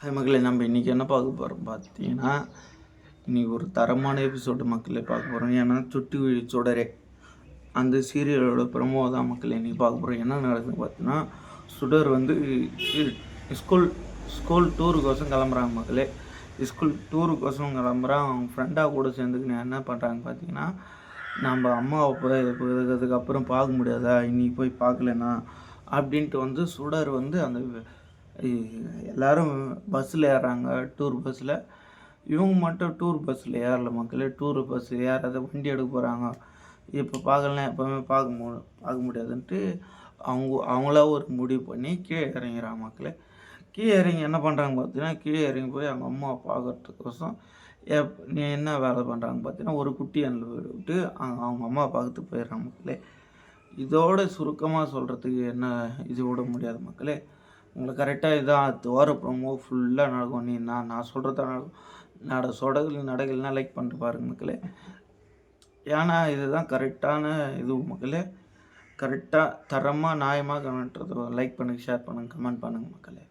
Hi மக்களே, நம்ம இன்றைக்கி என்ன பார்க்க போகிறோம் பார்த்தீங்கன்னா, இன்றைக்கி ஒரு தரமான எபிசோடு மக்களே பார்க்க போகிறோம். ஏன்னா சுட்டி விழி சுடரே அந்த சீரியலோட ப்ரமோ தான் மக்களே இன்றைக்கி பார்க்க போகிறோம். என்ன நடக்குதுன்னு பார்த்தீங்கன்னா, சுடர் வந்து ஸ்கூல் ஸ்கூல் டூருக்கோசம் கிளம்புறாங்க மக்களே. ஸ்கூல் டூருக்கோசம் கிளம்புறான். அவங்க ஃப்ரெண்டாக கூட சேர்ந்துக்கின்னு என்ன பண்ணுறாங்க பார்த்தீங்கன்னா, நம்ம அம்மாவை போய் இதுக்கப்புறம் பார்க்க முடியாதா, இன்றைக்கி போய் பார்க்கலன்னா அப்படின்ட்டு வந்து சுடர் வந்து அந்த எல்லோரும் பஸ்ஸில் ஏறுறாங்க. டூர் பஸ்ஸில் இவங்க மட்டும் டூர் பஸ்ஸில் ஏறல மக்களே. டூர் பஸ் ஏறாத வண்டி எடுக்க போகிறாங்க. இப்போ பார்க்கலாம், எப்போவுமே பார்க்க முடியாதுன்ட்டு அவங்களா ஒரு முடிவு பண்ணி கீழே இறங்கிறாங்க மக்களே. கீழே இறங்கி என்ன பண்ணுறாங்க பார்த்தீங்கன்னா, கீழே இறங்கி போய் அவங்க அம்மாவை பார்க்கறதுக்கோசம் நீ என்ன வேலை பண்ணுறாங்க பார்த்தீங்கன்னா, ஒரு குட்டி அணில் விட்டு அவங்க அம்மாவை பார்க்கறதுக்கு போயிடுறாங்க மக்களே. இதோட சுருக்கமாக சொல்கிறதுக்கு என்ன இது விட முடியாது மக்களே. உங்களுக்கு கரெக்டாக இதான் அது வர ப்ரோமோ ஃபுல்லாக நடக்கும். நான் சொல்கிறத நடக்கும். நடக்கலைன்னா லைக் பண்ணிட்டு பாருங்கள் மக்களே. ஏன்னா இதுதான் கரெக்டான இது மக்களே. கரெக்டாக தரமாக நியாயமாக கமெண்ட்றது லைக் பண்ணுங்கள், ஷேர் பண்ணுங்கள், கமெண்ட் பண்ணுங்கள் மக்களே.